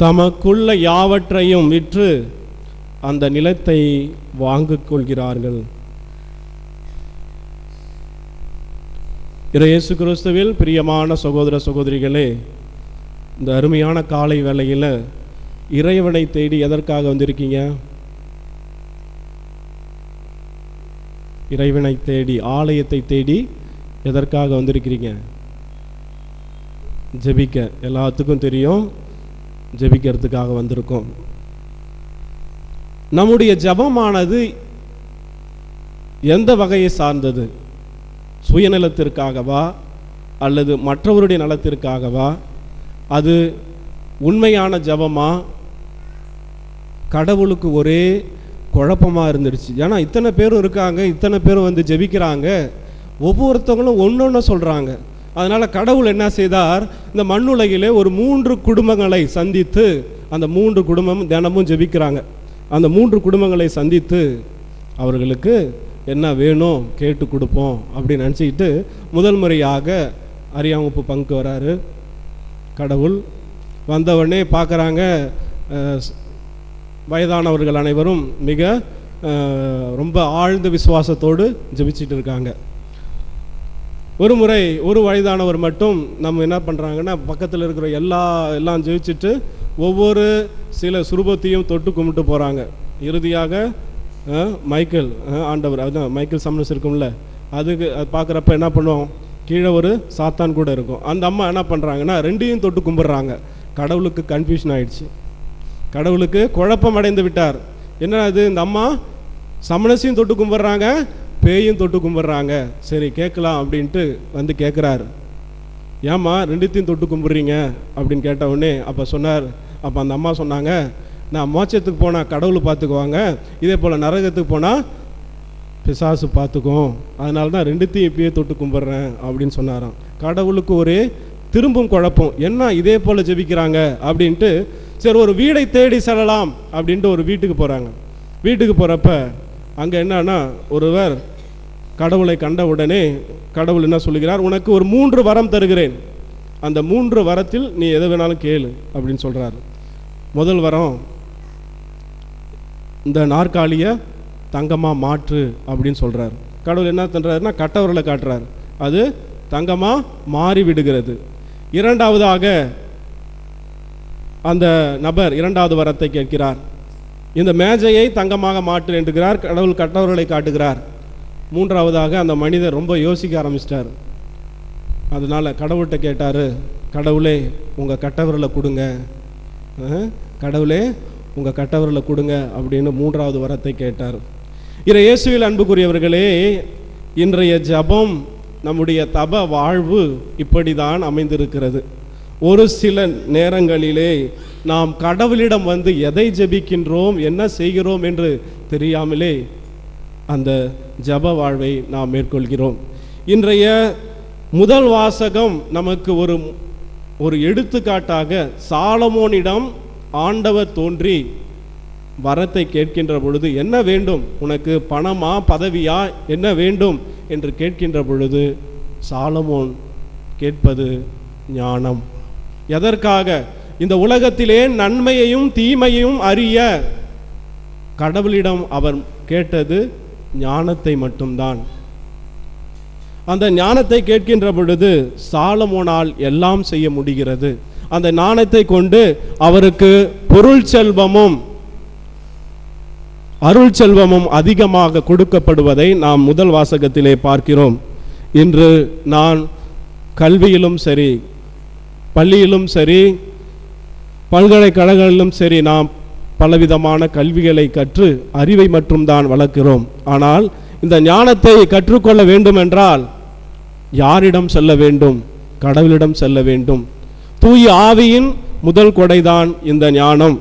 தமக்குள்ள யாவற்றையும் விற்று அந்த நிலத்தை வாங்கிக் கொள்கிறார்கள். இயேசு கிறிஸ்துவில் பிரியமான சகோதர சகோதரிகளே, இந்த அருமையான காலை வேளையில் இறைவனை தேடி எதற்காக வந்திருக்கீங்க? இறைவனை தேடி, ஆலயத்தை தேடி எதற்காக வந்திருக்கிறீங்க? ஜெபிக்க. எல்லாத்துக்கும் தெரியும், ஜெபிக்கிறதுக்காக வந்திருக்கோம். நம்முடைய ஜெபமானது எந்த வகையை சார்ந்தது? சுயநலத்திற்காகவா அல்லது மற்றவருடைய நலத்திற்காகவா? அது உண்மையான ஜெபமா? கடவுளுக்கு ஒரே குழப்பமாக இருந்துடுச்சு. ஏன்னா இத்தனை பேரும் இருக்காங்க, இத்தனை பேரும் வந்து ஜெபிக்கிறாங்க, ஒவ்வொருத்தவங்களும் ஒன்று சொல்கிறாங்க. அதனால் கடவுள் என்ன செய்தார்? இந்த மண்ணுலகிலே ஒரு 3 குடும்பங்களை சந்தித்து, அந்த 3 குடும்பம் தினமும் ஜெபிக்கிறாங்க. அந்த 3 குடும்பங்களை சந்தித்து அவர்களுக்கு என்ன வேணும் கேட்டு கொடுப்போம் அப்படின்னு நினச்சிக்கிட்டு முதல் முறையாக அரியாங்குப்பு பங்கு வராரு கடவுள். வந்தவுடனே பார்க்குறாங்க, வயதானவர்கள் அனைவரும் மிக ரொம்ப ஆழ்ந்த விசுவாசத்தோடு ஜெபிச்சிட்டு இருக்காங்க. ஒரு முறை ஒரு வயதானவர் மட்டும் நம்ம என்ன பண்ணுறாங்கன்னா, பக்கத்தில் இருக்கிற எல்லாம் ஜெபிச்சுட்டு ஒவ்வொரு சில சுரூபத்தையும் தொட்டு கும்பிட்டு போகிறாங்க. இறுதியாக மைக்கேல் ஆண்டவர், அதுதான் மைக்கேல் சம்மன்ஸ் இருக்கும்ல, அதுக்கு பார்க்குறப்ப என்ன பண்ணுவோம், கீழே ஒரு சாத்தான் கூட இருக்கும். அந்த அம்மா என்ன பண்ணுறாங்கன்னா 2ஐயும் தொட்டு கும்பிட்றாங்க. கடவுளுக்கு கன்ஃபியூஷன் ஆயிடுச்சு, கடவுளுக்கு குழப்பம் அடைந்து விட்டார். என்ன அது, இந்த அம்மா சமணசையும் தொட்டு கும்பிட்றாங்க, பேயும் தொட்டு கும்பிட்றாங்க. சரி கேட்கலாம் அப்படின்ட்டு வந்து கேட்குறாரு, ஏம்மா 2ஐயும் தொட்டு கும்பிட்றீங்க அப்படின்னு கேட்ட உடனே அப்போ சொன்னார். அப்போ அந்த அம்மா சொன்னாங்க, நான் மோட்சத்துக்கு போனால் கடவுள் பார்த்துக்குவாங்க, இதே போல் நரகத்துக்கு போனால் பிசாசு பார்த்துக்கும், அதனால தான் 2ஐயும் இப்பயே தொட்டு கும்பிட்றேன் அப்படின்னு சொன்னாராம். கடவுளுக்கு ஒரு திரும்பும் குழப்பம், என்ன இதே போல் ஜெபிக்கிறாங்க அப்படின்ட்டு சரி ஒரு வீடை தேடி செல்லலாம் அப்படின்ட்டு ஒரு வீட்டுக்கு போகிறாங்க. வீட்டுக்கு போகிறப்ப அங்கே என்னன்னா, ஒருவர் கடவுளை கண்ட உடனே கடவுள் என்ன சொல்லுகிறார், உனக்கு ஒரு 3 வரம் தருகிறேன், அந்த 3 வரத்தில் நீ எதை வேணாலும் கேளு அப்படின்னு சொல்கிறார். முதல் வரம், இந்த நாற்காலியை தங்கமாக மாற்று அப்படின்னு சொல்கிறார். கடவுள் என்ன பண்ணுறாருன்னா கட்டவர்களை காட்டுறார், அது தங்கமாக மாறி விடுகிறது. இரண்டாவதாக அந்த நபர் 2வது வரத்தை கேட்கிறார், இந்த மேஜையை தங்கமாக மாற்று என்கிறார். கடவுள் கட்டவர்களை காட்டுகிறார். 3வதாக அந்த மனிதர் ரொம்ப யோசிக்க ஆரம்பிச்சிட்டார். அதனால் கடவுள்கிட்ட கேட்டார், கடவுளே உங்கள் கட்டவர்களை கொடுங்க, கடவுளே உங்கள் கட்டவர்களை கொடுங்க அப்படின்னு 3வது வரத்தை கேட்டார். இயேசுவில் அன்புக்குரியவர்களே, இன்றைய ஜெபம், நம்முடைய தப வாழ்வு இப்படி தான் அமைந்திருக்கிறது. ஒரு சில நேரங்களிலே நாம் கடவுளிடம் வந்து எதை ஜெபிக்கின்றோம், என்ன செய்கிறோம் என்று தெரியாமலே அந்த ஜெப வாழ்வை நாம் மேற்கொள்கிறோம். இன்றைய முதல் வாசகம் நமக்கு ஒரு எடுத்துக்காட்டாக, சாலமோனிடம் ஆண்டவர் தோன்றி வரத்தை கேட்கின்ற பொழுது, என்ன வேண்டும் உனக்கு, பணமா பதவியா, என்ன வேண்டும் என்று கேட்கின்ற பொழுது சாலமோன் கேட்பது ஞானம். எதற்காக? இந்த உலகத்திலே நன்மையையும் தீமையையும் அறிய கடவுளிடம் அவர் கேட்டது ஞானத்தை மட்டும்தான். அந்த ஞானத்தை கேட்கின்ற பொழுது சாலமோனால் எல்லாம் செய்ய முடிகிறது. அந்த ஞானத்தை கொண்டு அவருக்கு பொருள் செல்வமும் அருள் செல்வமும் அதிகமாக கொடுக்கப்படுவதை நாம் முதல் வாசகத்திலே பார்க்கிறோம். இன்று நான் கல்வியிலும் சரி, பள்ளியிலும் சரி, பல்கலைக்கழகங்களிலும் சரி, நாம் பலவிதமான கல்விகளை கற்று அறிவை மட்டும்தான் வளர்க்கிறோம். ஆனால் இந்த ஞானத்தை கற்றுக்கொள்ள வேண்டும் என்றால் யாரிடம் செல்ல வேண்டும்? கடவுளிடம் செல்ல வேண்டும். தூய ஆவியின் முதல் கொடைதான் இந்த ஞானம்.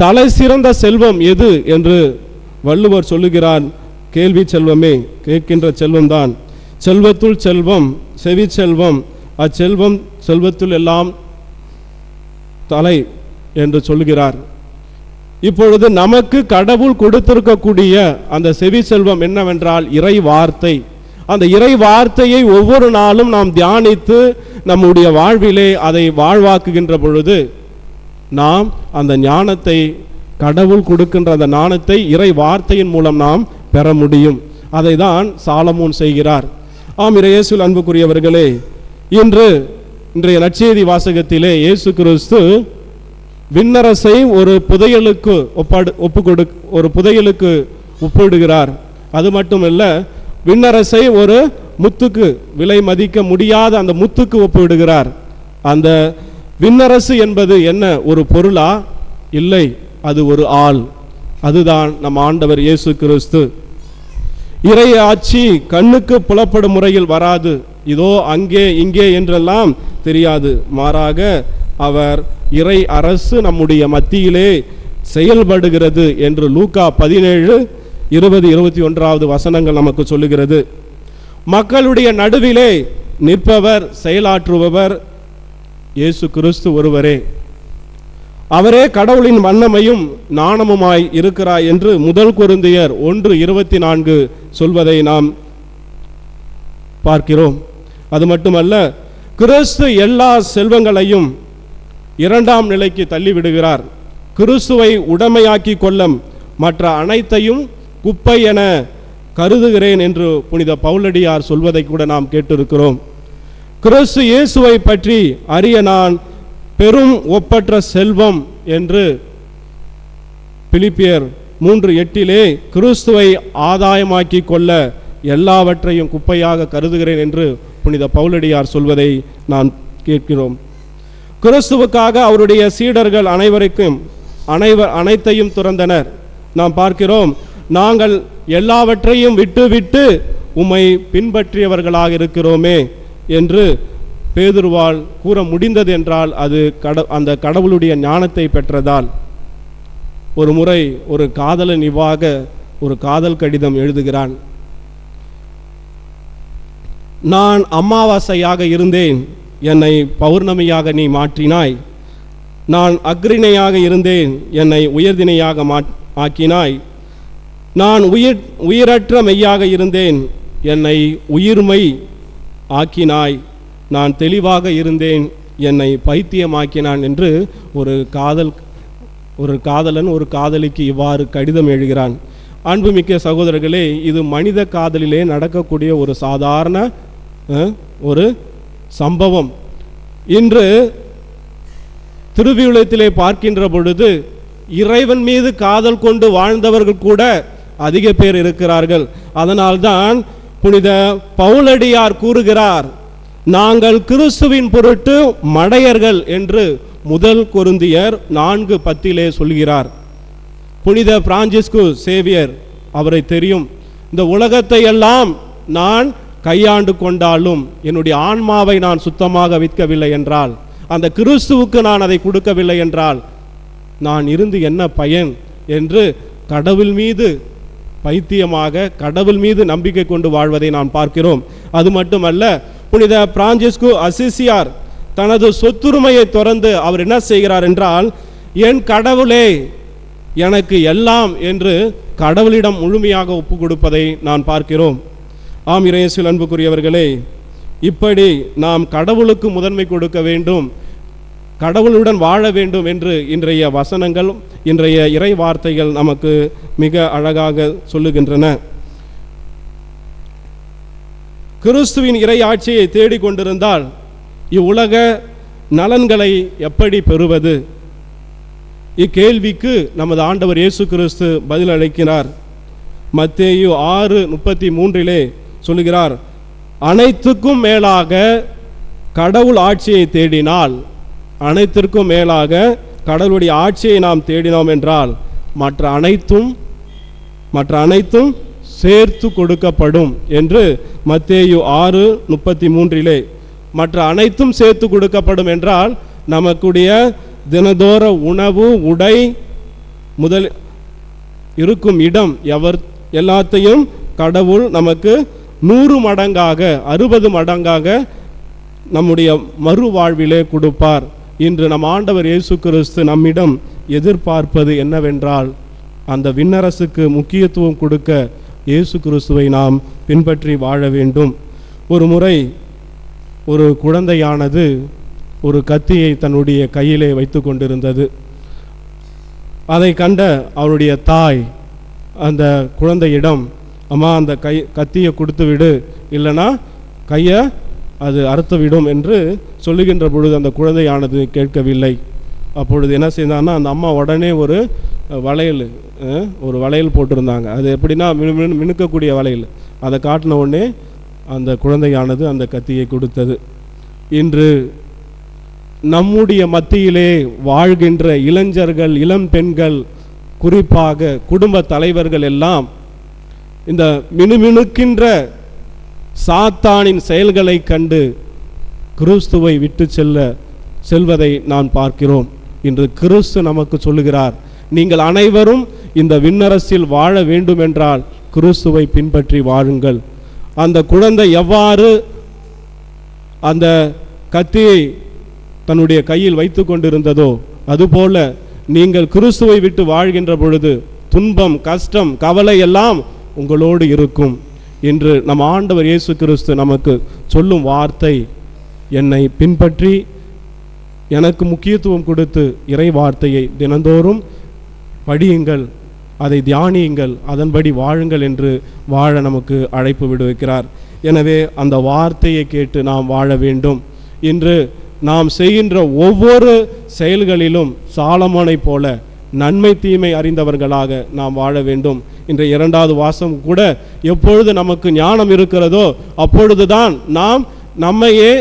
தலை சிறந்த செல்வம் எது என்று வள்ளுவர் சொல்லுகிறார், கேள்வி செல்வமே, கேட்கின்ற செல்வம்தான். செல்வத்துள் செல்வம் செவி செல்வம், அச்செல்வம் செல்வத்துள் எல்லாம் தலை என்று சொல்லுகிறார். இப்பொழுது நமக்கு கடவுள் கொடுத்திருக்கக்கூடிய அந்த செவி செல்வம் என்னவென்றால் இறை வார்த்தை. அந்த இறை வார்த்தையை ஒவ்வொரு நாளும் நாம் தியானித்து நம்முடைய வாழ்விலே அதை வாழ்வாக்குகின்ற பொழுது நாம் அந்த ஞானத்தை, கடவுள் கொடுக்கின்ற அந்த ஞானத்தை இறை வார்த்தையின் மூலம் நாம் பெற முடியும். அதை தான் சாலமோன் செய்கிறார். ஆம், இயேசுவில் அன்புக்குரியவர்களே, இன்றைய நற்செய்தி வாசகத்திலே இயேசு கிறிஸ்து விண்ணரசை ஒரு புதையலுக்கு ஒப்பிடுகிறார். அது மட்டுமல்ல, விண்ணரசை ஒரு முத்துக்கு, விலை மதிக்க முடியாத அந்த முத்துக்கு ஒப்பிடுகிறார். அந்த விண்ணரசு என்பது என்ன, ஒரு பொருளா? இல்லை, அது ஒரு ஆள். அதுதான் நம் ஆண்டவர் இயேசு கிறிஸ்து. இறை ஆட்சி கண்ணுக்கு புலப்படும் முறையில் வராது, இதோ அங்கே இங்கே என்றெல்லாம் தெரியாது. மாறாக அவர் இறை அரசு நம்முடைய மத்தியிலே செயல்படுகிறது என்று லூக்கா 17:20-21 வசனங்கள் நமக்கு சொல்லுகிறது. மக்களுடைய நடுவிலே நிற்பவர், செயலாற்றுபவர் இயேசு கிறிஸ்து ஒருவரே. அவரே கடவுளின் வண்ணமையும் நாணமுமாய் இருக்கிறார் என்று 1 கொரிந்தியர் 1:24 சொல்வதை நாம் பார்க்கிறோம். அது மட்டுமல்ல, கிறிஸ்து எல்லா செல்வங்களையும் 2ஆம் நிலைக்கு தள்ளிவிடுகிறார். கிறிஸ்துவை உடைமையாக்கி கொள்ள மற்ற அனைத்தையும் குப்பை என கருதுகிறேன் என்று புனித பவுலடியார் சொல்வதை கூட நாம் கேட்டிருக்கிறோம். கிறிஸ்து இயேசுவை பற்றி அறிய நான் பெரும் ஒப்பற்ற செல்வம் என்று பிலிப்பியர் 3:8 கிறிஸ்துவை ஆதாயமாக்கி கொள்ள எல்லாவற்றையும் குப்பையாக கருதுகிறேன் என்று புனித பவுலடியார் சொல்வதை நான் கேட்கிறோம். கிறிஸ்துவுக்காக அவருடைய சீடர்கள் அனைத்தையும் துறந்தனர். நாம் பார்க்கிறோம், நாங்கள் எல்லாவற்றையும் விட்டு உம்மை பின்பற்றியவர்களாக இருக்கிறோமே என்று பேதுருவால் கூற முடிந்தது என்றால் அது அந்த கடவுளுடைய ஞானத்தை பெற்றதால். ஒரு முறை ஒரு காதலன் இவ்வாக ஒரு காதல் கடிதம் எழுதுகிறான். நான் அமாவாசையாக இருந்தேன், என்னை பௌர்ணமியாக நீ மாற்றினாய். நான் அக்ரிணையாக இருந்தேன், என்னை உயர்திணையாக ஆக்கினாய். நான் உயிரற்ற மெய்யாக இருந்தேன், என்னை உயிர்மை ஆக்கினாய். நான் தெளிவாக இருந்தேன், என்னை பைத்தியமாக்கினான் என்று ஒரு காதலன் ஒரு காதலிக்கு இவ்வாறு கடிதம் எழுதுகிறான். அன்புமிக்க சகோதரர்களே, இது மனித காதலிலே நடக்கக்கூடிய ஒரு சாதாரண ஒரு சம்பவம். இன்று திருவிழுத்திலே பார்க்கின்ற பொழுது இறைவன் மீது காதல் கொண்டு வாழ்ந்தவர்கள் கூட அதிக பேர் இருக்கிறார்கள். அதனால்தான் புனித பவுலடியார் கூறுகிறார், நாங்கள் கிறிஸ்துவின் பொருட்டு மடையர்கள் என்று 1 கொரிந்தியர் 4:10 சொல்கிறார். புனித பிரான்சிஸ்கு சேவியர், அவரை தெரியும், இந்த உலகத்தை எல்லாம் நான் கையாண்டு கொண்டாலும் என்னுடைய ஆன்மாவை நான் சுத்தமாக விற்கவில்லை என்றால், அந்த கிறிஸ்துவுக்கு நான் அதை கொடுக்கவில்லை என்றால் நான் இருந்து என்ன பயன் என்று கடவுள் மீது பைத்தியமாக, கடவுள் மீது நம்பிக்கை கொண்டு வாழ்வதை நாம் பார்க்கிறோம். அது மட்டுமல்ல, புனித பிரான்சிஸ்கு அசிசியார் தனது சொத்துரிமையை துறந்து அவர் என்ன செய்கிறார் என்றால், என் கடவுளே எனக்கு எல்லாம் என்று கடவுளிடம் முழுமையாக ஒப்பு கொடுப்பதை நான் பார்க்கிறோம். ஆம், இறையேசுவில் அன்புக்குரியவர்களே, இப்படி நாம் கடவுளுக்கு முதன்மை கொடுக்க வேண்டும், கடவுளுடன் வாழ வேண்டும் என்று இன்றைய வசனங்கள், இன்றைய இறை வார்த்தைகள் நமக்கு மிக அழகாக சொல்லுகின்றன. கிறிஸ்துவின் இறை ஆட்சியை தேடிக்கொண்டிருந்தால் இவ்வுலக நலன்களை எப்படி பெறுவது? இக்கேள்விக்கு நமது ஆண்டவர் இயேசு கிறிஸ்து பதில் அளிக்கிறார். மத்தேயு 6:33 சொல்லுகிறார், அனைத்துக்கும் மேலாக கடவுள் ஆட்சியை தேடினால், அனைத்திற்கும் மேலாக கடவுளுடைய ஆட்சியை நாம் தேடினோம் என்றால் மற்ற அனைத்தும் சேர்த்து கொடுக்கப்படும் என்று மத்தேயு 6:33 மற்ற அனைத்தும் சேர்த்து கொடுக்கப்படும் என்றால் நமக்குடைய தினதோற உணவு, உடை முதல் இருக்கும் இடம் எல்லாத்தையும் கடவுள் நமக்கு 100 மடங்காக 60 மடங்காக நம்முடைய மறுவாழ்விலே கொடுப்பார். இன்று நம் ஆண்டவர் இயேசு கிறிஸ்து நம்மிடம் எதிர்பார்ப்பது என்னவென்றால், அந்த விண்ணரசுக்கு முக்கியத்துவம் கொடுக்க இயேசு கிறிஸ்துவை நாம் பின்பற்றி வாழ வேண்டும். ஒரு முறை ஒரு குழந்தையானது ஒரு கத்தியை தன்னுடைய கையிலே வைத்து கொண்டிருந்தது. அதை கண்ட அவருடைய தாய் அந்த குழந்தையிடம், அம்மா அந்த கத்தியை கொடுத்து விடு, இல்லைன்னா கையை அது அறுத்து விடும் என்று சொல்லுகின்ற பொழுது அந்த குழந்தையானது கேட்கவில்லை. அப்பொழுது என்ன செய்தான்னா, அந்த அம்மா உடனே ஒரு வளையல் போட்டிருந்தாங்க. அது எப்படின்னா மினுக்கக்கூடிய வளையல். அதை காட்டின உடனே அந்த குழந்தையானது அந்த கத்தியை கொடுத்தது. இன்று நம்முடைய மத்தியிலே வாழ்கின்ற இளைஞர்கள், இளம் பெண்கள், குறிப்பாக குடும்ப தலைவர்கள் எல்லாம் இந்த மினுமினுக்கின்ற சாத்தானின் செயல்களை கண்டு கிறிஸ்துவை விட்டு செல்வதை நான் பார்க்கிறோம். இன்று கிறிஸ்து நமக்கு சொல்லுகிறார், நீங்கள் அனைவரும் இந்த விண்ணரசில் வாழ வேண்டும் என்றால் கிறிஸ்துவை பின்பற்றி வாழுங்கள். அந்த குழந்தை எவ்வாறு அந்த கத்தியை தன்னுடைய கையில் வைத்து கொண்டிருந்ததோ அதுபோல நீங்கள் கிறிஸ்துவை விட்டு வாழ்கின்ற பொழுது துன்பம், கஷ்டம், கவலை எல்லாம் உங்களோடு இருக்கும். இன்று நம் ஆண்டவர் இயேசு கிறிஸ்து நமக்கு சொல்லும் வார்த்தை, என்னை பின்பற்றி எனக்கு முக்கியத்துவம் கொடுத்து இறை வார்த்தையை தினந்தோறும் படியுங்கள், அதை தியானியுங்கள், அதன்படி வாழுங்கள் என்று வாழ நமக்கு அழைப்பு விடுவிக்கிறார். எனவே அந்த வார்த்தையை கேட்டு நாம் வாழ வேண்டும். இன்று நாம் செய்கின்ற ஒவ்வொரு செயல்களிலும் சாலமோனை போல நன்மை தீமை அறிந்தவர்களாக நாம் வாழ வேண்டும். இன்றைய 2வது வாசம் கூட, எப்பொழுது நமக்கு ஞானம் இருக்கிறதோ அப்பொழுதுதான் நாம் நம்மையே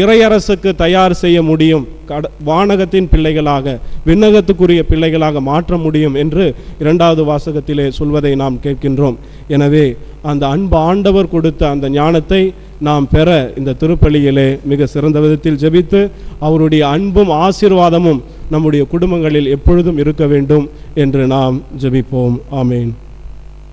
இறையரசுக்கு தயார் செய்ய முடியும், வானகத்தின் பிள்ளைகளாக, விண்ணகத்துக்குரிய பிள்ளைகளாக மாற்ற முடியும் என்று 2வது வாசகத்திலே சொல்வதை நாம் கேட்கின்றோம். எனவே அந்த அன்பு ஆண்டவர் கொடுத்த அந்த ஞானத்தை நாம் பெற இந்த திருப்பலியிலே மிக சிறந்த விதத்தில் ஜெபித்து அவருடைய அன்பும் ஆசீர்வாதமும் நம்முடைய குடும்பங்களில் எப்பொழுதும் இருக்க வேண்டும் என்று நாம் ஜெபிப்போம். ஆமேன்.